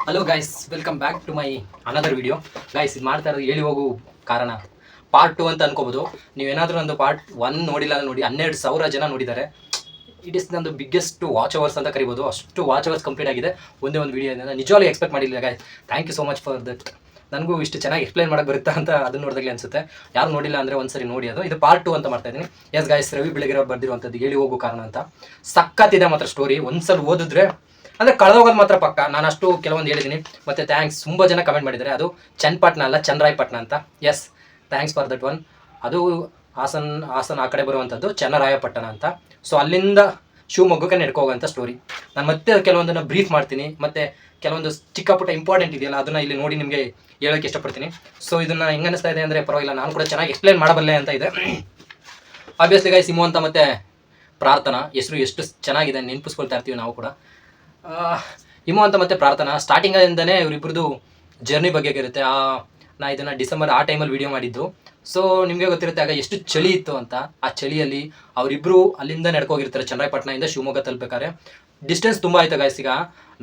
Hello guys, welcome back to my another video. Guys, ಇದು ಮಾಡ್ತಾ ಇರೋದು ಹೇಳಿ ಹೋಗು ಕಾರಣ ಪಾರ್ಟ್ 2 ಅಂತ ಅನ್ಕೋಬೋದು. ನೀವೇನಾದರೂ ನಂದು ಪಾರ್ಟ್ 1 ನೋಡಿಲ್ಲ ನೋಡಿ, 12,000 ಜನ ನೋಡಿದ್ದಾರೆ. ಇಟ್ ಇಸ್ ನಂದು ಬಿಗ್ಗೆಸ್ಟ್ ವಾಚ್ ಅವರ್ಸ್ ಅಂತ ಕರಿಬೋದು. ಅಷ್ಟು ವಾಚ್ ಅವರ್ಸ್ ಕಂಪ್ಲೀಟ್ ಆಗಿದೆ ಒಂದೇ ಒಂದು ವಿಡಿಯೋ. ನಿಜವಾಗ್ಲೂ ಎಕ್ಸ್ಪೆಕ್ಟ್ ಮಾಡಿಲ್ಲ guys. Thank you so much for that. ನನಗೂ ಇಷ್ಟು ಚೆನ್ನಾಗಿ ಎಕ್ಸ್ಪ್ಲೈನ್ ಮಾಡೋಕ್ಕೆ ಬರುತ್ತಾ ಅಂತ ಅದನ್ನು ನೋಡಿದಾಗಲೇ ಅನಿಸುತ್ತೆ. ಯಾರು ನೋಡಿಲ್ಲ ಅಂದರೆ ಒಂದ್ಸರಿ ನೋಡಿ. ಇದು ಪಾರ್ಟ್ 2 ಅಂತ ಮಾಡ್ತಾ ಇದ್ದೀನಿ. ಎಸ್ ಗೈಸ್, ರವಿ ಬೆಳಗೆರೆ ಬರ್ದಿರುವಂಥದ್ದು ಹೇಳಿ ಹೋಗು ಕಾರಣ ಅಂತ. ಸಖತ್ತಿದೆ ಮಾತ್ರ ಸ್ಟೋರಿ. ಒಂದ್ಸಲ ಓದಿದ್ರೆ ಅಂದರೆ ಕಳೆದೋಗೋದು ಮಾತ್ರ ಪಕ್ಕ. ನಾನು ಅಷ್ಟು ಕೆಲವೊಂದು ಹೇಳಿದ್ದೀನಿ. ಮತ್ತು ಥ್ಯಾಂಕ್ಸ್, ತುಂಬ ಜನ ಕಮೆಂಟ್ ಮಾಡಿದ್ದಾರೆ. ಅದು ಚನ್ನಪಟ್ಟಣ ಅಲ್ಲ, ಚನ್ನರಾಯಪಟ್ಟಣ ಅಂತ. Yes, thanks for that one. ಅದು ಹಾಸನ ಆ ಕಡೆ ಬರುವಂಥದ್ದು ಚನ್ನರಾಯಪಟ್ಟಣ ಅಂತ. ಸೊ ಅಲ್ಲಿಂದ ಶಿವಮೊಗ್ಗಕ್ಕೆ ನಡ್ಕೋಗೋಂಥ ಸ್ಟೋರಿ. ನಾನು ಮತ್ತೆ ಕೆಲವೊಂದನ್ನು ಬ್ರೀಫ್ ಮಾಡ್ತೀನಿ. ಮತ್ತು ಕೆಲವೊಂದು ಚಿಕ್ಕ ಪುಟ್ಟ ಇಂಪಾರ್ಟೆಂಟ್ ಇದೆಯಲ್ಲ, ಅದನ್ನು ಇಲ್ಲಿ ನೋಡಿ ನಿಮಗೆ ಹೇಳೋಕ್ಕೆ ಇಷ್ಟಪಡ್ತೀನಿ. ಸೊ ಇದನ್ನು ಹೆಂಗೆ ಅನಿಸ್ತಾ ಇದೆ ಅಂದರೆ ಪರವಾಗಿಲ್ಲ, ನಾನು ಕೂಡ ಚೆನ್ನಾಗಿ ಎಕ್ಸ್ಪ್ಲೈನ್ ಮಾಡಬಲ್ಲೆ ಅಂತ ಇದೆ. ಆಬ್ವಿಯಸ್ಲಿ ಗೈಸ್, ಸಿಮು ಅಂತ ಮತ್ತು ಪ್ರಾರ್ಥನಾ ಹೆಸರು ಎಷ್ಟು ಚೆನ್ನಾಗಿದೆ, ನೆನಪಿಸ್ಕೊಳ್ತಾ ಇರ್ತೀವಿ ನಾವು ಕೂಡ. ಹಿಮು ಅಂತ ಮತ್ತು ಪ್ರಾರ್ಥನಾ ಸ್ಟಾರ್ಟಿಂಗಿಂದನೇ ಇವರಿಬ್ಬರದು ಜರ್ನಿ ಬಗ್ಗೆ ಇರುತ್ತೆ. ನಾ ಇದನ್ನು ಡಿಸೆಂಬರ್ ಆ ಟೈಮಲ್ಲಿ ವೀಡಿಯೋ ಮಾಡಿದ್ದು. ಸೊ ನಿಮಗೆ ಗೊತ್ತಿರುತ್ತೆ ಆಗ ಎಷ್ಟು ಚಳಿ ಇತ್ತು ಅಂತ. ಆ ಚಳಿಯಲ್ಲಿ ಅವರಿಬ್ಬರು ಅಲ್ಲಿಂದ ನಡ್ಕೋಗಿರ್ತಾರೆ. ಚನ್ನರಾಯಪಟ್ಟಣದಿಂದ ಶಿವಮೊಗ್ಗ ತಲುಪಬೇಕಾದ್ರೆ ಡಿಸ್ಟೆನ್ಸ್ ತುಂಬ ಆಯ್ತು ಗೈಸ್. ಈಗ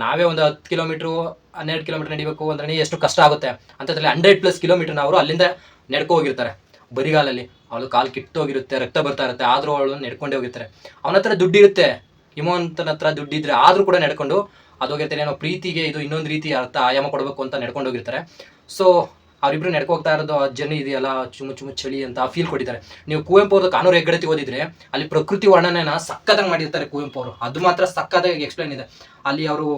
ನಾವೇ ಒಂದು 10 ಕಿಲೋಮೀಟ್ರು 12 ಕಿಲೋಮೀಟ್ರ್ ನಡಿಬೇಕು ಅಂದ್ರೆ ಎಷ್ಟು ಕಷ್ಟ ಆಗುತ್ತೆ ಅಂಥದ್ರಲ್ಲಿ 100+ ಕಿಲೋಮೀಟ್ರ್ನ ಅವರು ಅಲ್ಲಿಂದ ನಡ್ಕೊ ಹೋಗಿರ್ತಾರೆ ಬರಿಗಾಲಲ್ಲಿ. ಅವಳು ಕಾಲು ಕಿತ್ತೋಗಿರುತ್ತೆ, ರಕ್ತ ಬರ್ತಾ ಇರುತ್ತೆ, ಆದರೂ ಅವಳು ನಡ್ಕೊಂಡೇ ಹೋಗಿರ್ತಾರೆ. ಅವನ ಹತ್ರ ದುಡ್ಡಿರುತ್ತೆ, ಹಿಮವಂತನ ಹತ್ರ ದುಡ್ಡಿದ್ರೆ ಆದರೂ ಕೂಡ ನಡ್ಕೊಂಡು ಅದು ಹೋಗಿರ್ತಾರೆ. ಏನೋ ಪ್ರೀತಿಗೆ ಇದು ಇನ್ನೊಂದು ರೀತಿ ಅರ್ಥ ಆಯಾಮ ಕೊಡಬೇಕು ಅಂತ ನಡ್ಕೊಂಡು ಹೋಗಿರ್ತಾರೆ. ಸೊ ಅವರಿಬ್ಬರು ನಡ್ಕೋಗ್ತಾ ಇರೋದು ಆ ಜರ್ನಿ ಇದೆಯಲ್ಲ, ಚುಮು ಚಳಿ ಅಂತ ಫೀಲ್ ಕೊಟ್ಟಿದ್ದಾರೆ. ನೀವು ಕುವೆಂಪು ಅವ್ರದ್ದು ಕಾನೂರು ಹೆಗ್ಗಡತಿ ಓದಿದ್ರೆ ಅಲ್ಲಿ ಪ್ರಕೃತಿ ವರ್ಣನೆನ ಸಕ್ಕತ್ತಾಗಿ ಮಾಡಿರ್ತಾರೆ ಕುವೆಂಪು ಅವರು. ಅದು ಮಾತ್ರ ಸಕ್ಕತ್ತಾಗಿ ಎಕ್ಸ್ಪ್ಲೈನ್ ಇದೆ. ಅಲ್ಲಿ ಅವರು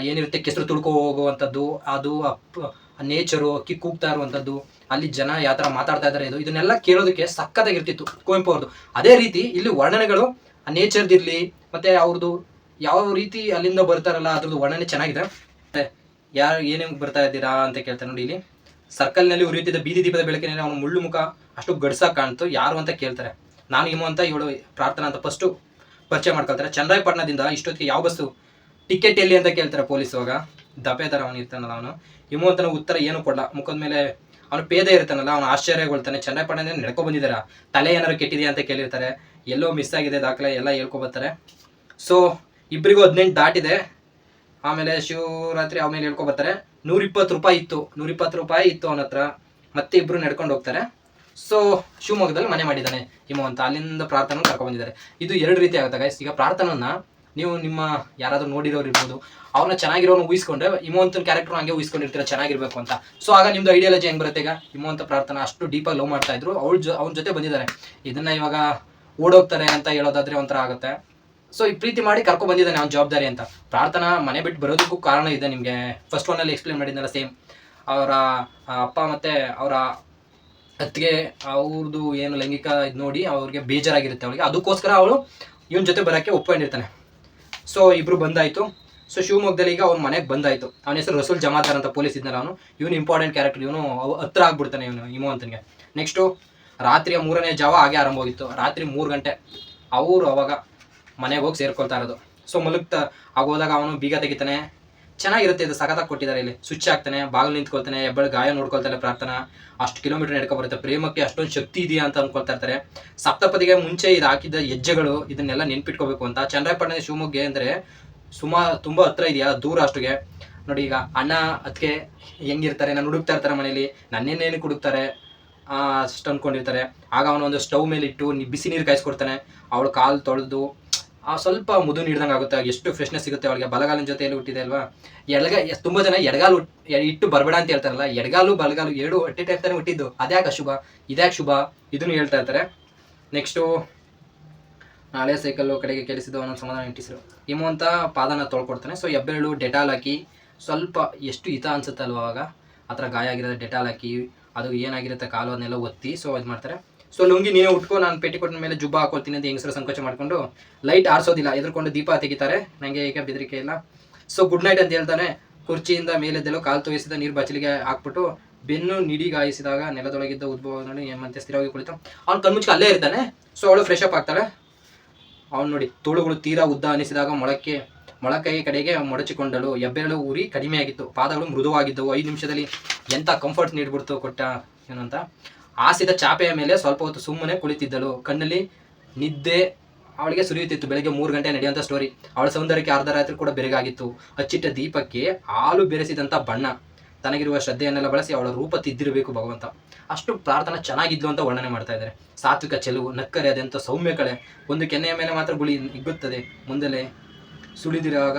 ಏನಿರುತ್ತೆ ಕೆಸರು ತುಳ್ಕೊ ಹೋಗುವಂಥದ್ದು, ಅದು ನೇಚರು, ಅಕ್ಕಿ ಕೂಗ್ತಾ ಇರುವಂಥದ್ದು, ಅಲ್ಲಿ ಜನ ಯಾವ ಥರ ಮಾತಾಡ್ತಾ ಇದ್ದಾರೆ, ಇದನ್ನೆಲ್ಲ ಕೇಳೋದಕ್ಕೆ ಸಕ್ಕತ್ತಾಗಿರ್ತಿತ್ತು ಕುವೆಂಪು ಅವ್ರದ್ದು. ಅದೇ ರೀತಿ ಇಲ್ಲಿ ವರ್ಣನೆಗಳು ಆ ನೇಚರ್ದಿರಲಿ ಮತ್ತು ಅವ್ರದ್ದು ಯಾವ ರೀತಿ ಅಲ್ಲಿಂದ ಬರ್ತಾರಲ್ಲ ಅದ್ರದ್ದು ವರ್ಣನೆ ಚೆನ್ನಾಗಿದೆ. ಯಾರು ಏನೇನು ಬರ್ತಾ ಇದ್ದೀರಾ ಅಂತ ಕೇಳ್ತಾರೆ ನೋಡಿ. ಇಲ್ಲಿ ಸರ್ಕಲ್ನಲ್ಲಿ ಉರಿಯುತ್ತಿದ್ದ ಬೀದಿ ದೀಪದ ಬೆಳಕಿನಲ್ಲಿ ಅವನು ಮುಳ್ಳು ಮುಖ ಅಷ್ಟು ಗಡ್ಸಾಗಿ ಕಾಣ್ತು. ಯಾರು ಅಂತ ಕೇಳ್ತಾರೆ. ನಾನು ಹಿಮು ಅಂತ, ಇವಳು ಪ್ರಾರ್ಥನಾ ಅಂತ ಫಸ್ಟು ಪರಿಚಯ ಮಾಡ್ಕೊಳ್ತಾರೆ. ಚನ್ನರಾಯಪಟ್ಟಣದಿಂದ ಇಷ್ಟೊತ್ತಿಗೆ ಯಾವ ಬಸ್ಸು, ಟಿಕೆಟ್ ಎಲ್ಲಿ ಅಂತ ಕೇಳ್ತಾರೆ ಪೊಲೀಸ್. ಅವಾಗ ದಪೆ ಥರ ಅವನು ಇರ್ತಾನಲ್ಲ, ಅವನು ಹಿಮು ಅಂತನ ಉತ್ತರ ಏನು ಕೊಡಲ್ಲ. ಮುಖದ ಮೇಲೆ ಅವನು ಪೇದೆ ಇರ್ತಾನಲ್ಲ, ಅವನು ಆಶ್ಚರ್ಯಗೊಳ್ತಾನೆ. ಚನ್ನರಾಯಪಟ್ಟಣದಿಂದ ನಡ್ಕೊ ಬಂದಿದ್ದಾರಾ, ತಲೆ ಏನಾರು ಕೆಟ್ಟಿದೆಯಾ ಅಂತ ಕೇಳಿರ್ತಾರೆ. ಎಲ್ಲೋ ಮಿಸ್ ಆಗಿದೆ ದಾಖಲೆ ಎಲ್ಲ ಹೇಳ್ಕೊಬರ್ತಾರೆ. ಸೊ ಇಬ್ಬರಿಗೂ 18 ದಾಟಿದೆ. ಆಮೇಲೆ ಶಿವರಾತ್ರಿ ಆಮೇಲೆ ಹೇಳ್ಕೊಬರ್ತಾರೆ. 120 ರೂಪಾಯಿ ಇತ್ತು, 120 ರೂಪಾಯಿ ಇತ್ತು ಅವನ ಹತ್ರ. ಮತ್ತೆ ಇಬ್ಬರು ನಡ್ಕೊಂಡು ಹೋಗ್ತಾರೆ. ಸೊ ಶಿವಮೊಗ್ಗದಲ್ಲಿ ಮನೆ ಮಾಡಿದ್ದಾನೆ ಹಿಮು ಅಂತ. ಅಲ್ಲಿಂದ ಪ್ರಾರ್ಥನೆ ಕರ್ಕೊಂಡ್ಬಂದಿದ್ದಾರೆ. ಇದು 2 ರೀತಿ ಆಗುತ್ತೆ ಗೈಸ್. ಈಗ ಪ್ರಾರ್ಥನನ್ನ ನೀವು ನಿಮ್ಮ ಯಾರಾದರೂ ನೋಡಿರೋರು ಇರ್ಬೋದು, ಅವ್ರನ್ನ ಚೆನ್ನಾಗಿರೋನು ಊಹಿಸ್ಕೊಂಡ್ರೆ ಹಿಮವಂತನ ಕ್ಯಾರೆಕ್ಟರ್ ಹಂಗೆ ಊಹಿಸ್ಕೊಂಡಿರ್ತೀರ ಚೆನ್ನಾಗಿರ್ಬೇಕು ಅಂತ. ಸೊ ಆಗ ನಿಮ್ದು ಐಡಿಯಾಲಜಿ ಹೆಂಗೆ ಬರುತ್ತೆ. ಈಗ ಹಿಮವಂತ ಪ್ರಾರ್ಥನಾ ಅಷ್ಟು ಡೀಪಾಗಿ ಲವ್ ಮಾಡ್ತಾ ಇದ್ರು, ಅವ್ನ ಜೊತೆ ಬಂದಿದ್ದಾರೆ. ಇದನ್ನ ಇವಾಗ ಓಡೋಗ್ತಾರೆ ಅಂತ ಹೇಳೋದಾದ್ರೆ ಒಂಥರ ಆಗುತ್ತೆ. ಸೊ ಈ ಪ್ರೀತಿ ಮಾಡಿ ಕರ್ಕೊಂಡು ಬಂದಿದ್ದಾನೆ ಅವ್ನ ಜವಾಬ್ದಾರಿ ಅಂತ. ಪ್ರಾರ್ಥನಾ ಮನೆ ಬಿಟ್ಟು ಬರೋದಕ್ಕೂ ಕಾರಣ ಇದೆ. ನಿಮಗೆ ಫಸ್ಟ್ ಒನ್ನಲ್ಲಿ ಎಕ್ಸ್ಪ್ಲೇನ್ ಮಾಡಿದ್ನಲ್ಲ ಸೇಮ್. ಅವರ ಅಪ್ಪ ಮತ್ತು ಅವರ ಅತ್ತಿಗೆ ಅವ್ರದ್ದು ಏನು ಲೈಂಗಿಕ ಇದು ನೋಡಿ ಅವ್ರಿಗೆ ಬೇಜಾರಾಗಿರುತ್ತೆ ಅವಳಿಗೆ. ಅದಕ್ಕೋಸ್ಕರ ಅವಳು ಇವನ ಜೊತೆ ಬರೋಕ್ಕೆ ಒಪ್ಕೊಂಡಿರ್ತಾನೆ. ಸೊ ಇಬ್ಬರು ಬಂದಾಯಿತು. ಸೊ ಶಿವಮೊಗ್ಗದಲ್ಲಿ ಈಗ ಅವ್ನ ಮನೆಗೆ ಬಂದಾಯಿತು. ಅವನ ಹೆಸರು ರಸೂಲ್ ಜಮಾದಾರ್ ಅಂತ ಪೊಲೀಸ್ ಇದ್ನಲ್ಲ ಅವನು. ಇವನು ಇಂಪಾರ್ಟೆಂಟ್ ಕ್ಯಾರೆಕ್ಟರ್. ಇವನು ಹತ್ರ ಆಗ್ಬಿಡ್ತಾನೆ ಇವನು ಹಿಮವಂತನಿಗೆ. ನೆಕ್ಸ್ಟು ರಾತ್ರಿಯ 3ನೇ ಜಾವ ಹಾಗೆ ಆರಂಭ ಹೋಗಿತ್ತು. ರಾತ್ರಿ 3 ಗಂಟೆ ಅವರು ಅವಾಗ ಮನೆಗೆ ಹೋಗಿ ಸೇರ್ಕೊಳ್ತಾ ಇರೋದು. ಸೊ ಮಲಗ್ತಾ ಆಗೋದಾಗ ಅವನು ಬೀಗ ತೆಗಿತಾನೆ. ಚೆನ್ನಾಗಿರುತ್ತೆ. ಇದು ಸಖತ್ತಾಗಿ ಕೊಟ್ಟಿದ್ದಾರೆ. ಇಲ್ಲಿ ಸ್ವಿಚ್ ಆಗ್ತಾನೆ, ಬಾಗಿಲು ನಿಂತ್ಕೊಳ್ತಾನೆ, ಹೆಬ್ಬಳು ಗಾಯ ನೋಡ್ಕೊಳ್ತಾನೆ. ಪ್ರಾರ್ಥನಾ ಅಷ್ಟು ಕಿಲೋಮೀಟರ್ ನಡ್ಕೊ ಬರುತ್ತೆ. ಪ್ರೇಮಕ್ಕೆ ಅಷ್ಟೊಂದು ಶಕ್ತಿ ಇದೆಯಾ ಅಂತ ಅನ್ಕೊಳ್ತಾ ಇರ್ತಾರೆ. ಸಪ್ತಪದಿಗೆ ಮುಂಚೆ ಇದು ಹಾಕಿದ್ದ ಹೆಜ್ಜೆಗಳು ಇದನ್ನೆಲ್ಲ ನೆನ್ಪಿಟ್ಕೋಬೇಕು ಅಂತ. ಚನ್ನರಾಯಪಟ್ಟಣ ಶಿವಮೊಗ್ಗ ಅಂದರೆ ತುಂಬ ಹತ್ರ ಇದೆಯಾ, ದೂರ ಅಷ್ಟುಗೆ ನೋಡಿ. ಈಗ ಅಣ್ಣ ಅದಕ್ಕೆ ಹೆಂಗಿರ್ತಾರೆ, ನಾನು ಹುಡುಕ್ತಾ ಇರ್ತಾರೆ ಮನೇಲಿ, ನನ್ನೇನೇನು ಹುಡುಕ್ತಾರೆ ಅಷ್ಟು ಅಂದ್ಕೊಂಡಿರ್ತಾರೆ. ಆಗ ಅವನೊಂದು ಸ್ಟವ್ ಮೇಲೆ ಇಟ್ಟು ಬಿಸಿ ನೀರು ಕಾಯಿಸ್ಕೊಡ್ತಾನೆ. ಅವಳು ಕಾಲು ತೊಳೆದು ಸ್ವಲ್ಪ ಮುದು ನೀಡ್ದಂಗೆ ಆಗುತ್ತೆ. ಎಷ್ಟು ಫ್ರೆಶ್ನೆಸ್ ಸಿಗುತ್ತೆ ಅವಳಿಗೆ. ಬಲಗಾಲಿನ ಜೊತೆಯಲ್ಲಿ ಹುಟ್ಟಿದೆ ಅಲ್ವಾ. ತುಂಬ ಜನ ಎಡಗಾಲು ಇಟ್ಟು ಬರಬೇಡ ಅಂತ ಹೇಳ್ತಾರಲ್ಲ. ಎಡಗಾಲು ಬಲಗಾಲು 2 ಒಟ್ಟೆ ಟೈಪ್ ತಾನೇ ಹುಟ್ಟಿದ್ದು. ಅದ್ಯಾಕೆ ಅಶುಭ, ಇದ್ಯಾಕೆ ಶುಭ, ಇದನ್ನು ಹೇಳ್ತಾ ಇರ್ತಾರೆ. ನೆಕ್ಸ್ಟು ಹಳೆ ಸೈಕಲ್ಲು ಕಡೆಗೆ ಕೆಲಸಿದ ಅವನೊಂದು ಸಮಾಧಾನ ಇಂಟಿಸಿರು. ಹಿಮು ಅಂತ ಪಾದನ ತೊಳ್ಕೊಡ್ತಾನೆ. ಸೊ ಹೆಬ್ಬೆರಳು ಡೆಟಾಲ್ ಹಾಕಿ ಸ್ವಲ್ಪ ಎಷ್ಟು ಹಿತ ಅನ್ಸುತ್ತೆ ಅಲ್ವ. ಅವಾಗ ಆ ಥರ ಗಾಯ ಆಗಿರೋದು ಡೆಟಾಲ್ ಹಾಕಿ ಅದು ಏನಾಗಿರುತ್ತೆ ಕಾಲು ಅದನ್ನೆಲ್ಲ ಒತ್ತಿ ಸೊ ಇದು ಮಾಡ್ತಾರೆ. ಸೊ ಲುಂಗಿ ನೀನೇ ಉಟ್ಕೋ, ನಾನು ಪೇಟಿಕೊಟ್ಟಿನ ಮೇಲೆ ಜುಬ್ಬ ಹಾಕೊಳ್ತೀನಿ ಅಂತ ಹೆಂಗಸರು ಸಂಕೋಚ ಮಾಡಿಕೊಂಡು ಲೈಟ್ ಆರಿಸೋದಿಲ್ಲ, ಎದುರ್ಕೊಂಡು ದೀಪ ತೆಗಿತಾರೆ. ನನಗೆ ಈಗ ಬೆದರಿಕೆ ಇಲ್ಲ. ಸೊ ಗುಡ್ ನೈಟ್ ಅಂತ ಹೇಳ್ತಾನೆ. ಕುರ್ಚಿಯಿಂದ ಮೇಲೆದ್ದೆಲ್ಲೋ ಕಾಲು ತೋಯಿಸಿದ ನೀರು ಬಚ್ಚಲಿಗೆ ಹಾಕ್ಬಿಟ್ಟು ಬೆನ್ನು ನಿಡಿಗಾಯಿಸಿದಾಗ ನೆಲದೊಳಗಿದ್ದ ಉದ್ಭವ ನೋಡಿ ಏಮಂತೆ ಸ್ಥಿರವಾಗಿ ಕುಳಿತು ಅವ್ನು ಕಣ್ಮುಚ್ಕ ಅಲ್ಲೇ ಇರ್ತಾನೆ. ಸೊ ಅವಳು ಫ್ರೆಶ್ ಅಪ್ ಆಗ್ತಾಳೆ. ಅವ್ನು ನೋಡಿ ತೋಳುಗಳು ತೀರಾ ಉದ್ದ ಅನಿಸಿದಾಗ ಮೊಳಕೈ ಕಡೆಗೆ ಮೊಡಚಿಕೊಂಡಳು. ಹೆಬ್ಬೆರಳು ಉರಿ ಕಡಿಮೆಯಾಗಿತ್ತು, ಪಾದಗಳು ಮೃದುವಾಗಿದ್ದವು. 5 ನಿಮಿಷದಲ್ಲಿ ಎಂಥ ಕಂಫರ್ಟ್ ನೀಡ್ಬಿಡ್ತು ಕೊಟ್ಟ ಏನಂತ. ಹಾಸಿದ ಚಾಪೆಯ ಮೇಲೆ ಸ್ವಲ್ಪ ಹೊತ್ತು ಸುಮ್ಮನೆ ಕುಳಿತಿದ್ದಳು. ಕಣ್ಣಲ್ಲಿ ನಿದ್ದೆ ಅವಳಿಗೆ ಸುರಿಯುತ್ತಿತ್ತು. ಬೆಳಗ್ಗೆ 3 ಗಂಟೆ ನಡೆಯುವಂಥ ಸ್ಟೋರಿ. ಅವಳ ಸೌಂದರ್ಯಕ್ಕೆ ಅರ್ಧ ರಾತ್ರಿ ಕೂಡ ಬೆರಗಾಗಿತ್ತು. ಹಚ್ಚಿಟ್ಟ ದೀಪಕ್ಕೆ ಹಾಲು ಬೆರೆಸಿದಂಥ ಬಣ್ಣ, ತನಗಿರುವ ಶ್ರದ್ಧೆಯನ್ನೆಲ್ಲ ಬಳಸಿ ಅವಳ ರೂಪ ತಿದ್ದಿರಬೇಕು ಭಗವಂತ. ಅಷ್ಟು ಪ್ರಾರ್ಥನಾ ಚೆನ್ನಾಗಿದ್ಲು ಅಂತ ವರ್ಣನೆ ಮಾಡ್ತಾ ಇದ್ದಾರೆ. ಸಾತ್ವಿಕ ಚೆಲುವು, ನಕ್ಕರೆ ಅದೆಂಥ ಸೌಮ್ಯ ಕಳೆ, ಒಂದು ಕೆನ್ನೆಯ ಮೇಲೆ ಮಾತ್ರ ಗುಳಿ ಹಿಗ್ಗುತ್ತದೆ, ಮುಂದಲೆ ಸುಳಿದಿರುವಾಗ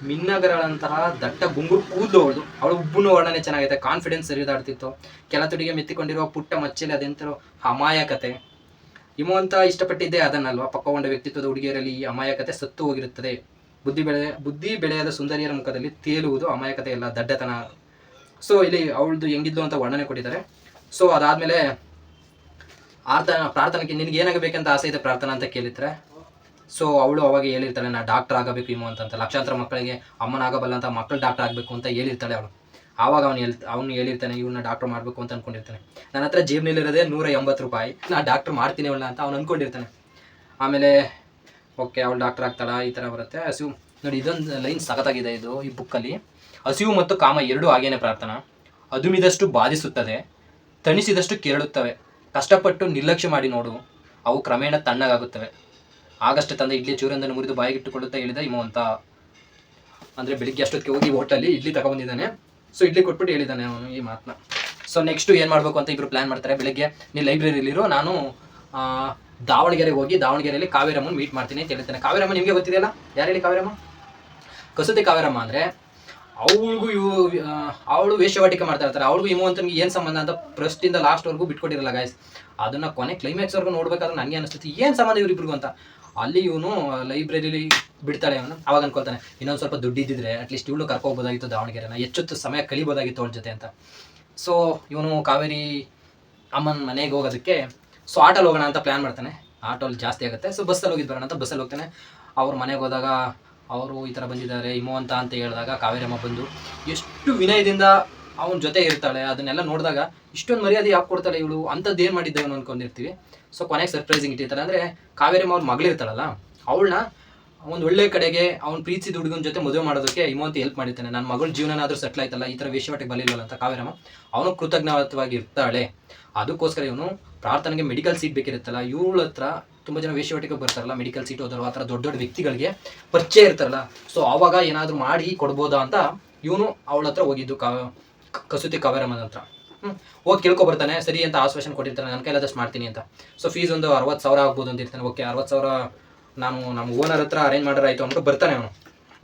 ಮಿನ್ನಗರಳಂತಹ ದಟ್ಟ ಗುಂಗುರು ಕೂದಲು ಅವಳ ಉಬ್ಬುನ ವರ್ಣನೆ ಚೆನ್ನಾಗಿದೆ. ಕಾನ್ಫಿಡೆನ್ಸ್ ಸರಿದಾಡ್ತಿತ್ತು. ಕೆಲ ತುಡಿಗೆ ಮೆತ್ತಿಕೊಂಡಿರುವ ಪುಟ್ಟ ಮಚ್ಚಲೆ ಅದೆಂಥ ಅಮಾಯಕತೆ. ಹಿಮವಂತ ಇಷ್ಟಪಟ್ಟಿದ್ದೇ ಅದನ್ನಲ್ವಾ. ಪಕ್ವಗೊಂಡ ವ್ಯಕ್ತಿತ್ವದ ಹುಡುಗಿಯರಲ್ಲಿ ಈ ಅಮಾಯಕತೆ ಸತ್ತು ಹೋಗಿರುತ್ತದೆ. ಬುದ್ಧಿ ಬೆಳೆಯದ ಸುಂದರಿಯರ ಮುಖದಲ್ಲಿ ತೇಲುವುದು ಅಮಾಯಕತೆ ಇಲ್ಲ, ದಡ್ಡತನ. ಸೊ ಇಲ್ಲಿ ಅವಳದು ಹೆಂಗಿದ್ಲು ಅಂತ ವರ್ಣನೆ ಕೊಟ್ಟಿದ್ದಾರೆ. ಸೊ ಅದಾದಮೇಲೆ ಪ್ರಾರ್ಥನೆಗೆ ನಿನಗೆ ಏನಾಗಬೇಕಂತ ಆಸೆ ಇದೆ ಪ್ರಾರ್ಥನಾ ಅಂತ ಕೇಳಿದ್ರೆ, ಸೊ ಅವಳು ಅವಾಗ ಹೇಳಿರ್ತಾಳೆ, ನಾನು ಡಾಕ್ಟರ್ ಆಗಬೇಕು ಅಂತ ಲಕ್ಷಾಂತರ ಮಕ್ಕಳಿಗೆ ಅಮ್ಮನಾಗಬಲ್ಲ ಅಂತ ಮಕ್ಕಳು ಡಾಕ್ಟರ್ ಆಗಬೇಕು ಅಂತ ಹೇಳಿರ್ತಾಳೆ ಅವಳು. ಆವಾಗ ಅವನು ಹೇಳಿರ್ತಾನೆ, ಇವನ್ನ ಡಾಕ್ಟರ್ ಮಾಡಬೇಕು ಅಂತ ಅಂದ್ಕೊಂಡಿರ್ತಾನೆ. ನನ್ನ ಹತ್ರ ಜೇಬ್ನಲ್ಲಿರೋದೇ 180 ರೂಪಾಯಿ, ನಾನು ಡಾಕ್ಟರ್ ಮಾಡ್ತೀನಿ ಅವಳ ಅಂತ ಅವ್ನು ಅಂದ್ಕೊಂಡಿರ್ತಾನೆ. ಆಮೇಲೆ ಓಕೆ ಅವಳು ಡಾಕ್ಟರ್ ಆಗ್ತಾಳ, ಈ ಥರ ಬರುತ್ತೆ. ಹಸಿವು ನೋಡಿ, ಇದೊಂದು ಲೈನ್ ಸಖತ್ತಾಗಿದೆ ಇದು ಈ ಬುಕ್ಕಲ್ಲಿ. ಹಸಿವು ಮತ್ತು ಕಾಮ ಎರಡೂ ಹಾಗೇನೆ ಪ್ರಾರ್ಥನಾ. ಅದುಮಿದಷ್ಟು ಬಾಧಿಸುತ್ತದೆ, ತಣಿಸಿದಷ್ಟು ಕೆರಳುತ್ತವೆ. ಕಷ್ಟಪಟ್ಟು ನಿರ್ಲಕ್ಷ್ಯ ಮಾಡಿ ನೋಡು, ಅವು ಕ್ರಮೇಣ ತಣ್ಣಗಾಗುತ್ತವೆ. ಆಗಷ್ಟೇ ತಂದ ಇಡ್ಲಿ ಚೂರೊಂದನ್ನು ಮುರಿದು ಬಾಯಿಗಿಟ್ಟುಕೊಳ್ಳುತ್ತಾ ಹೇಳಿದ ಹಿಮವಂತ. ಅಂದರೆ ಬೆಳಿಗ್ಗೆ ಅಷ್ಟೊತ್ತಿಗೆ ಹೋಗಿ ಹೋಟೆಲ್ಲಿ ಇಡ್ಲಿ ತಗೊಬಂದಿದ್ದಾನೆ. ಸೊ ಇಡ್ಲಿ ಕೊಟ್ಬಿಟ್ಟು ಹೇಳಿದ್ದಾನೆ ಅವನು ಈ ಮಾತನ್ನ. ಸೊ ನೆಕ್ಸ್ಟು ಏನು ಮಾಡಬೇಕು ಅಂತ ಇಬ್ಬರು ಪ್ಲ್ಯಾನ್ ಮಾಡ್ತಾರೆ. ಬೆಳಗ್ಗೆ ನೀನು ಲೈಬ್ರರಿಲಿರೋ, ನಾನು ದಾವಣಗೆರೆಗೆ ಹೋಗಿ ದಾವಣಗೆರೆಯಲ್ಲಿ ಕಾವೇರಮ್ಮನ ಮೀಟ್ ಮಾಡ್ತೀನಿ ಅಂತ ಹೇಳ್ತಾನೆ. ಕಾವೇರಮ್ಮ ನಿಮಗೆ ಗೊತ್ತಿದೆಯಲ್ಲ, ಯಾರು ಹೇಳಿ ಕಾವೇರಮ್ಮ? ಕಸೂತಿ ಕಾವೇರಮ್ಮ ಅಂದರೆ ಅವಳು ವೇಶ್ಯವಾಟಿಕೆ ಮಾಡ್ತಾ ಇರ್ತಾರೆ. ಅವಳಿಗೂ ಹಿಮವಂತನಿಗೆ ಏನು ಸಂಬಂಧ ಅಂತ ಫಸ್ಟಿಂದ ಲಾಸ್ಟ್ವರೆಗೂ ಬಿಟ್ಕೊಟ್ಟಿರಲ್ಲ ಗಾಯ್ಸ್. ಅದನ್ನು ಕೊನೆ ಕ್ಲೈಮ್ಯಾಕ್ಸ್ವರೆಗೂ ನೋಡ್ಬೇಕಾದ್ರೆ ನನಗೆ ಅನಿಸ್ತೈತಿ ಏನು ಸಂಬಂಧ ಇವರಿಬ್ರಿಗೂ ಅಂತ. ಅಲ್ಲಿ ಇವನು ಲೈಬ್ರರಿಲಿ ಬಿಡ್ತಾಳೆ ಅವನು. ಅವಾಗ ಅನ್ಕೊಳ್ತಾನೆ, ಇನ್ನೊಂದು ಸ್ವಲ್ಪ ದುಡ್ಡು ಇದ್ದಿದ್ರೆ ಅಟ್ಲೀಸ್ಟ್ ಇವಳು ಕರ್ಕೋಬೋದಾಗಿತ್ತು ದಾವಣಗೆರೆನ, ಹೆಚ್ಚೊತ್ತು ಸಮಯ ಕಲಿಬೋದಾಗಿತ್ತು ಅವಳ ಜೊತೆ ಅಂತ. ಸೊ ಇವನು ಕಾವೇರಿ ಅಮ್ಮನ ಮನೆಗೆ ಹೋಗೋದಕ್ಕೆ ಸೊ ಆಟೋಲ್ಲಿ ಹೋಗೋಣ ಅಂತ ಪ್ಲ್ಯಾನ್ ಮಾಡ್ತಾನೆ. ಆಟೋಲ್ಲಿ ಜಾಸ್ತಿ ಆಗುತ್ತೆ. ಸೊ ಬಸ್ಸಲ್ಲಿ ಹೋಗಿದ್ದು ಬರೋಣ ಅಂತ ಬಸ್ಸಲ್ಲಿ ಹೋಗ್ತಾನೆ. ಅವ್ರ ಮನೆಗೆ ಹೋದಾಗ ಅವರು ಈ ಥರ ಬಂದಿದ್ದಾರೆ ಹಿಮವಂತ ಅಂತ ಹೇಳಿದಾಗ ಕಾವೇರಮ್ಮ ಬಂದು ಎಷ್ಟು ವಿನಯದಿಂದ ಅವನ ಜೊತೆ ಇರ್ತಾಳೆ. ಅದನ್ನೆಲ್ಲ ನೋಡಿದಾಗ ಇಷ್ಟೊಂದು ಮರ್ಯಾದೆ ಯಾಕೆ ಕೊಡ್ತಾಳೆ ಇವಳು, ಅಂಥದ್ದು ಏನು ಮಾಡಿದ್ದೇವೆ ಅಂದ್ಕೊಂಡಿರ್ತೀವಿ. ಸೊ ಕೊನೆಗೆ ಸರ್ಪ್ರೈಸಿಂಗ್ ಇಟ್ಟಿರ್ತಾರೆ. ಅಂದರೆ ಕಾವೇರಮ್ಮ ಅವ್ರ ಮಗಳಿರ್ತಾಳಲ್ಲ, ಅವಳನ್ನ ಒಂದು ಒಳ್ಳೆ ಕಡೆಗೆ ಅವ್ನು ಪ್ರೀತಿಸಿದ ಹುಡುಗನ ಜೊತೆ ಮದುವೆ ಮಾಡೋದಕ್ಕೆ ಹಿಮವಂತ ಹೆಲ್ಪ್ ಮಾಡಿರ್ತಾನೆ. ನನ್ನ ಮಗಳ ಜೀವನನಾದರೂ ಸೆಟ್ಲ್ ಆಯ್ತಲ್ಲ, ಈ ಥರ ವೇಶ್ಯವಾಟಿಗೆ ಬಲಿಲ್ವಲ್ಲ ಅಂತ ಕಾವೇರಮ್ಮ ಅವನು ಕೃತಜ್ಞವಾಗಿ ಇರ್ತಾಳೆ. ಅದಕ್ಕೋಸ್ಕರ ಇವನು ಪ್ರಾರ್ಥನೆಗೆ ಮೆಡಿಕಲ್ ಸೀಟ್ ಬೇಕಿರುತ್ತಲ್ಲ, ಇವಳ ಹತ್ರ ತುಂಬ ಜನ ವೇಶ್ಯವಾಟಿಗೆ ಬರ್ತಾರಲ್ಲ, ಮೆಡಿಕಲ್ ಸೀಟ್ ಹೋದವರು ಆ ಥರ ದೊಡ್ಡ ದೊಡ್ಡ ವ್ಯಕ್ತಿಗಳಿಗೆ ಪರಿಚಯ ಇರ್ತಾರಲ್ಲ. ಸೊ ಆವಾಗ ಏನಾದರೂ ಮಾಡಿ ಕೊಡ್ಬೋದಾ ಅಂತ ಇವನು ಅವಳ ಹತ್ರ ಹೋಗಿದ್ದು ಕಸೂತಿ ಕಾವೇರಮ್ಮನ ಹತ್ರ. ಹೋಗಿ ಕೇಳ್ಕೊಬರ್ತಾನೆ. ಸರಿ ಅಂತ ಆಶ್ವಾಸನೆ ಕೊಟ್ಟಿರ್ತಾನೆ, ನನ್ನ ಕೈಲಾದಷ್ಟು ಮಾಡ್ತೀನಿ ಅಂತ. ಸೊ ಫೀಸ್ ಒಂದು 60,000 ಆಗ್ಬೋದು ಅಂತ ಇರ್ತಾನೆ. ಓಕೆ 60,000 ನಾನು ನಮ್ಮ ಓನರ್ ಹತ್ರ ಅರೇಂಜ್ ಮಾಡಿದ್ರೆ ಆಯಿತು ಅಂದ್ಬಿಟ್ಟು ಬರ್ತಾನೆ ಅವನು.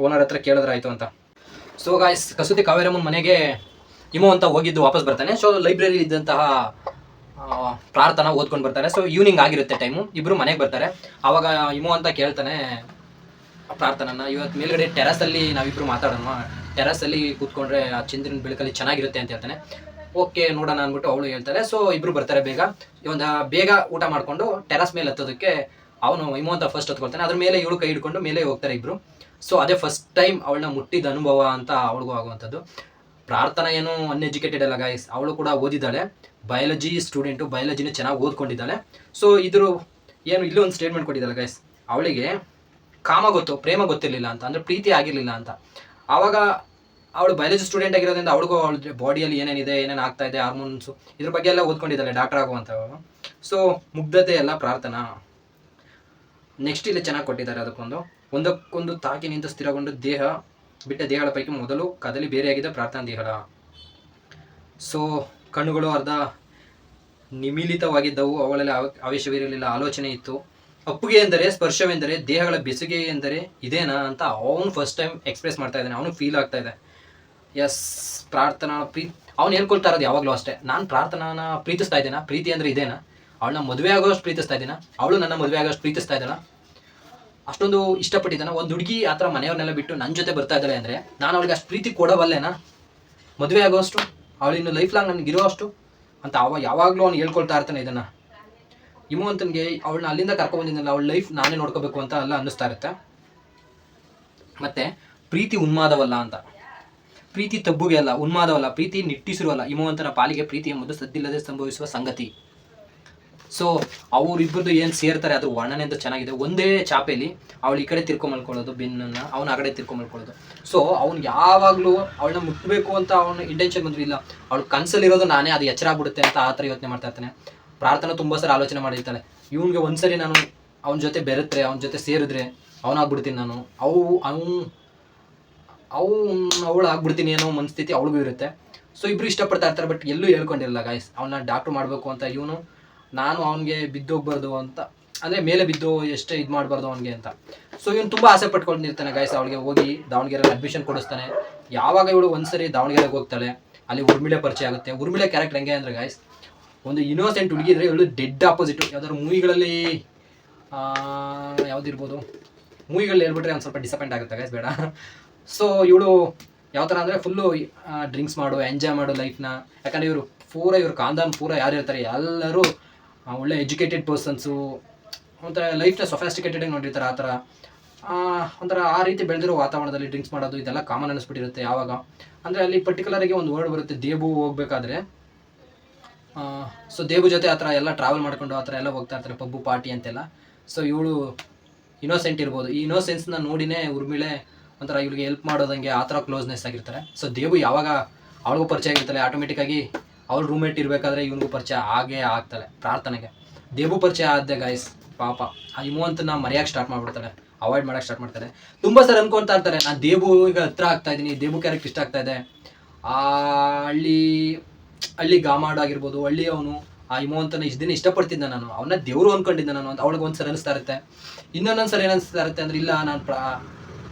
ಓನರ್ ಹತ್ರ ಕೇಳಿದ್ರೆ ಆಯಿತು ಅಂತ. ಸೊ ಗಾಯ್ಸ್, ಕಸೂತಿ ಕಾವೇರಮ್ಮನ ಮನೆಗೆ ಹಿಮವಂತ ಹೋಗಿದ್ದು ವಾಪಸ್ ಬರ್ತಾನೆ. ಸೊ ಲೈಬ್ರರಿ ಇದ್ದಂತಹ ಪ್ರಾರ್ಥನಾ ಓದ್ಕೊಂಡು ಬರ್ತಾರೆ. ಸೊ ಈವ್ನಿಂಗ್ ಆಗಿರುತ್ತೆ ಟೈಮು. ಇಬ್ಬರು ಮನೆಗೆ ಬರ್ತಾರೆ. ಆವಾಗ ಹಿಮವಂತ ಕೇಳ್ತಾನೆ ಪ್ರಾರ್ಥನನ್ನ, ಇವತ್ತು ಮೇಲ್ಗಡೆ ಟೆರಸಲ್ಲಿ ನಾವಿಬ್ಬರು ಮಾತಾಡೋಣ, ಟೆರಸಲ್ಲಿ ಕೂತ್ಕೊಂಡ್ರೆ ಆ ಚಂದ್ರನ ಬೆಳಕಲ್ಲಿ ಚೆನ್ನಾಗಿರುತ್ತೆ ಅಂತ ಹೇಳ್ತಾನೆ. ಓಕೆ ನೋಡೋಣ ಅಂದ್ಬಿಟ್ಟು ಅವಳು ಹೇಳ್ತಾರೆ. ಸೊ ಇಬ್ಬರು ಬರ್ತಾರೆ. ಬೇಗ ಊಟ ಮಾಡಿಕೊಂಡು ಟೆರಸ್ ಮೇಲೆ ಹತ್ತೋದಕ್ಕೆ ಅವನು ಹಿಮವಂತ ಫಸ್ಟ್ ಹತ್ಕೊಳ್ತಾನೆ. ಅದ್ರ ಮೇಲೆ ಇವಳು ಕೈ ಹಿಡ್ಕೊಂಡು ಮೇಲೆ ಹೋಗ್ತಾರೆ ಇಬ್ಬರು. ಸೊ ಅದೇ ಫಸ್ಟ್ ಟೈಮ್ ಅವಳನ್ನ ಮುಟ್ಟಿದ ಅನುಭವ ಅಂತ ಅವಳಿಗೂ ಆಗುವಂಥದ್ದು. ಪ್ರಾರ್ಥನಾ ಏನು ಅನ್ಎಜುಕೇಟೆಡ್ ಅಲ್ಲ ಗಾಯ್ಸ್, ಅವಳು ಕೂಡ ಓದಿದ್ದಾಳೆ, ಬಯಾಲಜಿ ಸ್ಟೂಡೆಂಟು, ಬಯಾಲಜಿನೂ ಚೆನ್ನಾಗಿ ಓದ್ಕೊಂಡಿದ್ದಾಳೆ. ಸೊ ಇದ್ರ ಏನು ಇಲ್ಲೂ ಒಂದು ಸ್ಟೇಟ್ಮೆಂಟ್ ಕೊಟ್ಟಿದ್ದಾಳೆ ಗಾಯ್ಸ್, ಅವಳಿಗೆ ಕಾಮ ಗೊತ್ತು, ಪ್ರೇಮ ಗೊತ್ತಿರಲಿಲ್ಲ ಅಂತ, ಅಂದರೆ ಪ್ರೀತಿ ಆಗಿರಲಿಲ್ಲ ಅಂತ. ಆವಾಗ ಅವಳು ಬಯಾಲಜಿ ಸ್ಟೂಡೆಂಟ್ ಆಗಿರೋದ್ರಿಂದ ಅವಳಿಗೂ ಅವಳ ಬಾಡಿಯಲ್ಲಿ ಏನೇನಿದೆ, ಏನೇನು ಆಗ್ತಾ ಇದೆ, ಹಾರ್ಮೋನ್ಸು, ಇದ್ರ ಬಗ್ಗೆ ಎಲ್ಲ ಓದ್ಕೊಂಡಿದ್ದಾಳೆ ಡಾಕ್ಟರ್ ಆಗುವಂಥವಳು. ಸೊ ಮುಗ್ಧತೆ ಎಲ್ಲ ಪ್ರಾರ್ಥನಾ. ನೆಕ್ಸ್ಟ್ ಇಲ್ಲಿ ಚೆನ್ನಾಗಿ ಕೊಟ್ಟಿದ್ದಾರೆ. ಒಂದಕ್ಕೊಂದು ತಾಕಿ ನಿಂತು ಸ್ಥಿರಗೊಂಡು ಬಿಟ್ಟ ದೇಹಗಳ ಪೈಕಿ ಮೊದಲು ಕದಲಿ ಬೇರೆಯಾಗಿದ್ದ ಪ್ರಾರ್ಥನಾ ದೇಹಗಳ. ಸೊ ಕಣ್ಣುಗಳು ಅರ್ಧ ನಿಮಿಲಿತವಾಗಿದ್ದವು. ಅವಳಲ್ಲಿ ಆವೇಶವಿರಲಿಲ್ಲ, ಆಲೋಚನೆ ಇತ್ತು. ಅಪ್ಪುಗೆ ಎಂದರೆ, ಸ್ಪರ್ಶವೆಂದರೆ, ದೇಹಗಳ ಬೆಸುಗೆ ಎಂದರೆ ಇದೇನಾ ಅಂತ ಅವನು ಫಸ್ಟ್ ಟೈಮ್ ಎಕ್ಸ್ಪ್ರೆಸ್ ಮಾಡ್ತಾ ಇದ್ದಾನೆ. ಅವನು ಫೀಲ್ ಆಗ್ತಾ ಇದೆ. ಎಸ್, ಪ್ರಾರ್ಥನಾ ಅವ್ನು ಹೇಳ್ಕೊಳ್ತಾ ಇರೋದು ಯಾವಾಗಲೂ ಅಷ್ಟೇ, ನಾನು ಪ್ರಾರ್ಥನಾನ ಪ್ರೀತಿಸ್ತಾ ಇದ್ದೇನಾ, ಪ್ರೀತಿ ಅಂದರೆ ಇದೇನಾ, ಅವಳನ್ನ ಮದುವೆ ಆಗೋಷ್ಟು ಪ್ರೀತಿಸ್ತಾ ಇದ್ದೀನ, ಅವಳು ನನ್ನ ಮದುವೆ ಆಗೋಷ್ಟು ಪ್ರೀತಿಸ್ತಾ ಇದ್ದಾಳ, ಅಷ್ಟೊಂದು ಇಷ್ಟಪಟ್ಟಿದ್ದಾನ. ಒಂದು ಹುಡುಗಿ ಆ ಥರ ಮನೆಯವ್ರನ್ನೆಲ್ಲ ಬಿಟ್ಟು ನನ್ನ ಜೊತೆ ಬರ್ತಾ ಇದ್ದಾಳೆ ಅಂದರೆ ನಾನು ಅವಳಿಗೆ ಅಷ್ಟು ಪ್ರೀತಿ ಕೊಡಬಲ್ಲೇನಾ, ಮದುವೆ ಆಗೋಷ್ಟು, ಅವಳಿನ್ನು ಲೈಫ್ ಲಾಂಗ್ ನನಗಿರೋ ಅಷ್ಟು ಅಂತ ಯಾವಾಗಲೂ ಅವ್ನು ಹೇಳ್ಕೊಳ್ತಾ ಇರ್ತಾನೆ ಇದನ್ನು. ಹಿಮವಂತನಿಗೆ ಅವಳನ್ನ ಅಲ್ಲಿಂದ ಕರ್ಕೊಂಡ್ಬಂದಿದ್ದಲ್ಲ, ಅವಳ ಲೈಫ್ ನಾನೇ ನೋಡ್ಕೋಬೇಕು ಅಂತ ಎಲ್ಲ ಅನ್ನಿಸ್ತಾ ಇರುತ್ತೆ. ಮತ್ತು ಪ್ರೀತಿ ಉನ್ಮಾದವಲ್ಲ ಅಂತ, ಪ್ರೀತಿ ತಬ್ಬುಗೆ ಅಲ್ಲ, ಉನ್ಮಾದವಲ್ಲ, ಪ್ರೀತಿ ನಿಟ್ಟಿಸಿರುವಲ್ಲ. ಹಿಮವಂತನ ಪಾಲಿಗೆ ಪ್ರೀತಿ ಎಂಬುದು ಸದ್ದಿಲ್ಲದೆ ಸಂಭವಿಸುವ ಸಂಗತಿ. ಸೊ ಅವರಿಬ್ಬರದು ಏನು ಸೇರ್ತಾರೆ ಅದ್ರ ವರ್ಣನೆ ಅಂತ ಚೆನ್ನಾಗಿದೆ. ಒಂದೇ ಚಾಪೆಯಲ್ಲಿ ಅವಳು ಈ ಕಡೆ ತಿರ್ಕೊಂಬಲ್ಕೊಳ್ಳೋದು ಬೆನ್ನನ್ನು, ಅವನು ಆ ಕಡೆ ತಿರ್ಕೊಂಬಲ್ಕೊಳ್ಳೋದು. ಸೊ ಅವ್ನು ಯಾವಾಗಲೂ ಅವಳನ್ನ ಮುಟ್ಟಬೇಕು ಅಂತ ಅವನ ಇಂಟೆನ್ಷನ್ ಬಂದರೂ ಇಲ್ಲ, ಅವಳು ಕನಸಲ್ಲಿರೋದು ನಾನೇ, ಅದು ಎಚ್ಚರ ಆಗ್ಬಿಡುತ್ತೆ ಅಂತ ಆ ಥರ ಯೋಚನೆ ಮಾಡ್ತಾ ಇರ್ತಾನೆ. ಪ್ರಾರ್ಥನಾ ತುಂಬ ಸರಿ ಆಲೋಚನೆ ಮಾಡಿರ್ತಾಳೆ, ಇವನಿಗೆ ಒಂದ್ಸರಿ ನಾನು ಅವನ ಜೊತೆ ಬೆರೆತ್ರೆ, ಅವನ ಜೊತೆ ಸೇರಿದ್ರೆ ಅವನಾಗ್ಬಿಡ್ತೀನಿ ನಾನು, ಅವಳು ಆಗ್ಬಿಡ್ತೀನಿ ಅನ್ನೋ ಮನಸ್ಥಿತಿ ಅವಳಿಗೂ ಇರುತ್ತೆ. ಸೊ ಇಬ್ಬರು ಇಷ್ಟಪಡ್ತಾ ಇರ್ತಾರೆ, ಬಟ್ ಎಲ್ಲೂ ಹೇಳ್ಕೊಂಡಿರಲ್ಲ ಗಾಯ್ಸ್. ಅವನ್ನ ಡಾಕ್ಟ್ರು ಮಾಡಬೇಕು ಅಂತ ಇವನು, ನಾನು ಅವನಿಗೆ ಬಿದ್ದೋಗ್ಬಾರ್ದು ಅಂತ, ಅಂದರೆ ಮೇಲೆ ಬಿದ್ದು ಎಷ್ಟೇ ಇದು ಮಾಡಬಾರ್ದು ಅವನಿಗೆ ಅಂತ. ಸೊ ಇವನು ತುಂಬ ಆಸೆ ಪಟ್ಕೊಂಡಿರ್ತಾನೆ ಗಾಯ್ಸ್. ಅವಳಿಗೆ ಹೋಗಿ ದಾವಣಗೆರೆಯಲ್ಲಿ ಅಡ್ಮಿಷನ್ ಕೊಡಿಸ್ತಾನೆ. ಯಾವಾಗ ಇವಳು ಒಂದ್ಸರಿ ದಾವಣಗೆರೆಗೆ ಹೋಗ್ತಾಳೆ, ಅಲ್ಲಿ ಉರ್ಮಿಳೆ ಪರಿಚಯ ಆಗುತ್ತೆ. ಉರ್ಮಿಳೆ ಕ್ಯಾರೆಕ್ಟರ್ ಹೆಂಗೆ ಅಂದರೆ ಗಾಯ್ಸ್, ಒಂದು ಇನ್ನೋಸೆಂಟ್ ಹುಡುಗಿ ಇದ್ರೆ ಇವಳು ಡೆಡ್ ಆಪೋಸಿಟು. ಯಾವ್ದಾದ್ರು ಮೂವಿಗಳಲ್ಲಿ ಯಾವುದಿರ್ಬೋದು, ಮೂವಿಗಳಲ್ಲಿ ಹೇಳ್ಬಿಟ್ರೆ ಒಂದು ಸ್ವಲ್ಪ ಡಿಸಪಾಯಿಂಟ್ ಆಗುತ್ತೆ ಗಾಯ್ಸ್, ಬೇಡ. ಸೊ ಇವಳು ಯಾವ ಥರ ಅಂದರೆ ಫುಲ್ಲು ಡ್ರಿಂಕ್ಸ್ ಮಾಡು, ಎಂಜಾಯ್ ಮಾಡು ಲೈಫ್ನ. ಯಾಕಂದರೆ ಇವರು ಖಾನ್ದಾನ್ ಪೂರ ಯಾರು ಇರ್ತಾರೆ ಎಲ್ಲರೂ ಒಳ್ಳೆ ಎಜುಕೇಟೆಡ್ ಪರ್ಸನ್ಸು, ಒಂಥರ ಲೈಫ್ನ ಸೊಫ್ಯಾಸ್ಟಿಕೇಟೆಡಾಗಿ ನೋಡಿರ್ತಾರೆ. ಆ ಥರ ಒಂಥರ ಆ ರೀತಿ ಬೆಳೆದಿರೋ ವಾತಾವರಣದಲ್ಲಿ ಡ್ರಿಂಕ್ಸ್ ಮಾಡೋದು ಇದೆಲ್ಲ ಕಾಮನ್ ಅನ್ನಿಸ್ಬಿಟ್ಟಿರುತ್ತೆ. ಯಾವಾಗ ಅಂದರೆ ಅಲ್ಲಿ ಪರ್ಟಿಕ್ಯುಲರಾಗಿ ಒಂದು ವರ್ಡ್ ಬರುತ್ತೆ, ದೇಬು ಹೋಗ್ಬೇಕಾದ್ರೆ. ಸೊ ದೇಬು ಜೊತೆ ಆ ಥರ ಎಲ್ಲ ಟ್ರಾವೆಲ್ ಮಾಡ್ಕೊಂಡು ಆ ಥರ ಎಲ್ಲ ಹೋಗ್ತಾ ಇರ್ತಾರೆ, ಪಬ್ಬು ಪಾರ್ಟಿ ಅಂತೆಲ್ಲ. ಸೊ ಇವಳು ಇನ್ನೋಸೆಂಟ್ ಇರ್ಬೋದು, ಈ ಇನ್ನೋಸೆನ್ಸ್ನ ನೋಡಿನೇ ಉರ್ಮಿಳೆ ಒಂಥರ ಇವ್ರಿಗೆ ಹೆಲ್ಪ್ ಮಾಡೋದಂಗೆ ಆ ಥರ ಕ್ಲೋಸ್ನೆಸ್ ಆಗಿರ್ತಾರೆ. ಸೊ ದೇಬು ಯಾವಾಗ ಅವಳಿಗೂ ಪರಿಚಯ ಆಗಿರ್ತಾಳೆ, ಆಟೋಮೆಟಿಕ್ಕಾಗಿ ಅವ್ಳು ರೂಮ್ಮೇಟ್ ಇರಬೇಕಾದ್ರೆ ಇವನಿಗೂ ಪರಿಚಯ ಆಗೇ ಆಗ್ತಾಳೆ. ಪ್ರಾರ್ಥನೆಗೆ ದೇಬು ಪರಿಚಯ ಆದ್ದೆ ಗಾಯ್ಸ್, ಪಾಪ ಆ ಹಿಮವಂತನ ಮರೆಯೋಕ್ಕೆ ಸ್ಟಾರ್ಟ್ ಮಾಡ್ಬಿಡ್ತಾಳೆ, ಅವಾಯ್ಡ್ ಮಾಡೋಕ್ಕೆ ಸ್ಟಾರ್ಟ್ ಮಾಡ್ತಾರೆ. ತುಂಬ ಸರ್ ಅನ್ಕೊತಾ ಇರ್ತಾರೆ, ನಾನು ದೇಬು ಈಗ ಹತ್ರ ಆಗ್ತಾ ಇದ್ದೀನಿ, ದೇಬು ಕ್ಯಾರೆಕ್ಟರ್ ಇಷ್ಟ ಆಗ್ತಾ ಇದೆ. ಆ ಹಳ್ಳಿ ಗಾಮಾಡ್ ಆಗಿರ್ಬೋದು, ಹಳ್ಳಿ ಅವನು ಆ ಹಿಮವಂತನ ಇಷ್ಟು ದಿನ ಇಷ್ಟಪಡ್ತಿದ್ದೆ ನಾನು, ಅವನ್ನ ದೇವರು ಅಂದ್ಕೊಂಡಿದ್ದೆ ನಾನು ಅಂತ ಅವಳಿಗೆ ಒಂದ್ಸರಿ ಅನಿಸ್ತಾ ಇರುತ್ತೆ. ಇನ್ನೊಂದೊಂದ್ಸರಿ ಏನಿಸ್ತಾ ಇರುತ್ತೆ ಅಂದರೆ, ಇಲ್ಲ ನಾನು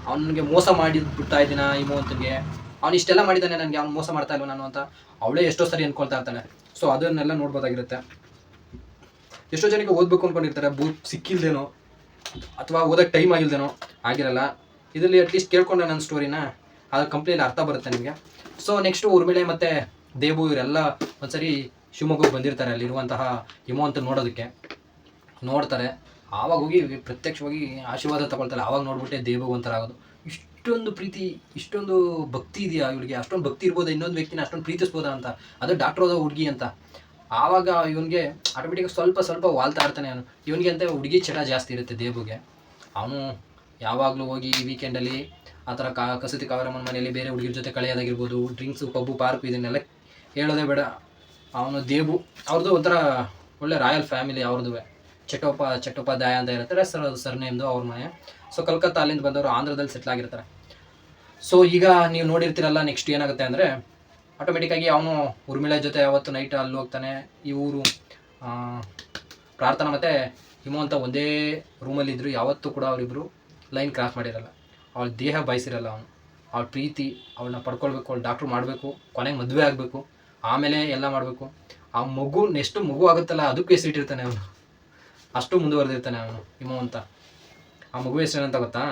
ಅವನಿಗೆ ಮೋಸ ಮಾಡಿ ಬಿಡ್ತಾ ಇದ್ದೀನ ಹಿಮವಂತನಿಗೆ, ಅವ್ನು ಇಷ್ಟೆಲ್ಲ ಮಾಡಿದ್ದಾನೆ ನನಗೆ, ಅವ್ನು ಮೋಸ ಮಾಡ್ತಾ ಇಲ್ವ ನಾನು ಅಂತ ಅವಳೇ ಎಷ್ಟೋ ಸರಿ ಅಂದ್ಕೊಳ್ತಾ ಇರ್ತಾನೆ. ಸೊ ಅದನ್ನೆಲ್ಲ ನೋಡ್ಬೋದಾಗಿರುತ್ತೆ. ಎಷ್ಟೋ ಜನಕ್ಕೆ ಓದಬೇಕು ಅಂದ್ಕೊಂಡಿರ್ತಾರೆ, ಬುಕ್ ಸಿಕ್ಕಿಲ್ದೇನೋ ಅಥವಾ ಓದೋಕ್ಕೆ ಟೈಮ್ ಆಗಿಲ್ದೇನೋ, ಆಗಿರಲ್ಲ. ಇದರಲ್ಲಿ ಅಟ್ಲೀಸ್ಟ್ ಕೇಳ್ಕೊಂಡೆ ನನ್ನ ಸ್ಟೋರಿನ, ಅದು ಕಂಪ್ಲೀಟ್ ಅರ್ಥ ಬರುತ್ತೆ ನಿಮಗೆ. ಸೊ ನೆಕ್ಸ್ಟು ಉರ್ಮಿಳೆ ಮತ್ತು ದೇಬು ಇವರೆಲ್ಲ ಒಂದ್ಸರಿ ಶಿವಮೊಗ್ಗಕ್ಕೆ ಬಂದಿರ್ತಾರೆ, ಅಲ್ಲಿರುವಂತಹ ಹಿಮವಂತ ನೋಡೋದಕ್ಕೆ. ನೋಡ್ತಾರೆ, ಆವಾಗ ಹೋಗಿ ಪ್ರತ್ಯಕ್ಷವಾಗಿ ಆಶೀರ್ವಾದ ತಗೊಳ್ತಾರೆ. ಆವಾಗ ನೋಡ್ಬಿಟ್ಟೆ ದೇಬು ಒಂಥರ ಆಗೋದು, ಇಷ್ಟೊಂದು ಪ್ರೀತಿ, ಇಷ್ಟೊಂದು ಭಕ್ತಿ ಇದೆಯಾ ಇವಳಿಗೆ, ಅಷ್ಟೊಂದು ಭಕ್ತಿ ಇರ್ಬೋದಾ ಇನ್ನೊಂದು ವ್ಯಕ್ತಿನ ಅಷ್ಟೊಂದು ಪ್ರೀತಿಸ್ಬೋದಾ ಅಂತ, ಅದು ಡಾಕ್ಟರ್ ಓದೋ ಹುಡುಗಿ ಅಂತ. ಆವಾಗ ಇವನಿಗೆ ಆಟೋಮೆಟಿಕ್ ಸ್ವಲ್ಪ ವಾಲ್ತಾ ಇರ್ತಾನೆ ಅವನು. ಇವನಿಗೆ ಅಂತ ಹುಡುಗಿ ಚಟ ಜಾಸ್ತಿ ಇರುತ್ತೆ ದೇಬುಗೆ. ಅವನು ಯಾವಾಗಲೂ ಹೋಗಿ ವೀಕೆಂಡಲ್ಲಿ ಆ ಥರ ಕಸೂತಿ ಕಾವೇರಮ್ಮನ ಮನೆಯಲ್ಲಿ ಬೇರೆ ಹುಡುಗಿರ ಜೊತೆ ಕಳೆಯೋದಾಗಿರ್ಬೋದು, ಡ್ರಿಂಕ್ಸು, ಪಬ್ಬು, ಪಾರ್ಕು ಇದನ್ನೆಲ್ಲ ಹೇಳೋದೇ ಬೇಡ. ಅವನು ದೇಬು ಅವ್ರದ್ದು ಒಂಥರ ಒಳ್ಳೆ ರಾಯಲ್ ಫ್ಯಾಮಿಲಿ ಅವ್ರದ್ದು, ಚಟ್ಟೋಪಾಧ್ಯಾಯ ಅಂತ ಇರ್ತಾರೆ ಸರ್ನೇಮ್ದು ಅವ್ರ ಮನೆ. ಸೊ ಕಲ್ಕತ್ತಾ ಅಲ್ಲಿಂದ ಬಂದವರು ಆಂಧ್ರದಲ್ಲಿ ಸೆಟ್ಲ್ ಆಗಿರ್ತಾರೆ. ಸೊ ಈಗ ನೀವು ನೋಡಿರ್ತೀರಲ್ಲ, ನೆಕ್ಸ್ಟ್ ಏನಾಗುತ್ತೆ ಅಂದರೆ ಆಟೋಮೆಟಿಕ್ಕಾಗಿ ಅವನು ಉರ್ಮಿಳೆ ಜೊತೆ ಅವತ್ತು ನೈಟ್ ಅಲ್ಲಿ ಹೋಗ್ತಾನೆ. ಇವರು ಪ್ರಾರ್ಥನಾ ಮತ್ತು ಹಿಮವಂತ ಒಂದೇ ರೂಮಲ್ಲಿದ್ದರು, ಯಾವತ್ತೂ ಕೂಡ ಅವರಿಬ್ಬರು ಲೈನ್ ಕ್ರಾಸ್ ಮಾಡಿರಲ್ಲ. ಅವಳ ದೇಹ ಬಯಸಿರಲ್ಲ ಅವನು, ಅವಳ ಪ್ರೀತಿ, ಅವಳನ್ನ ಪಡ್ಕೊಳ್ಬೇಕು, ಅವಳು ಡಾಕ್ಟ್ರು ಮಾಡಬೇಕು, ಕೊನೆಗೆ ಮದುವೆ ಆಗಬೇಕು, ಆಮೇಲೆ ಎಲ್ಲ ಮಾಡಬೇಕು. ಆ ಮಗು ನೆಕ್ಸ್ಟ್ ಮಗು ಆಗುತ್ತಲ್ಲ ಅದಕ್ಕೂ ಹೆಸರಿಟ್ಟಿರ್ತಾನೆ ಅವನು, ಅಷ್ಟು ಮುಂದುವರೆದಿರ್ತಾನೆ ಅವನು ಹಿಮವಂತ. ಆ ಮಗು ಹೆಸರೇನಂತ ಗೊತ್ತಾ?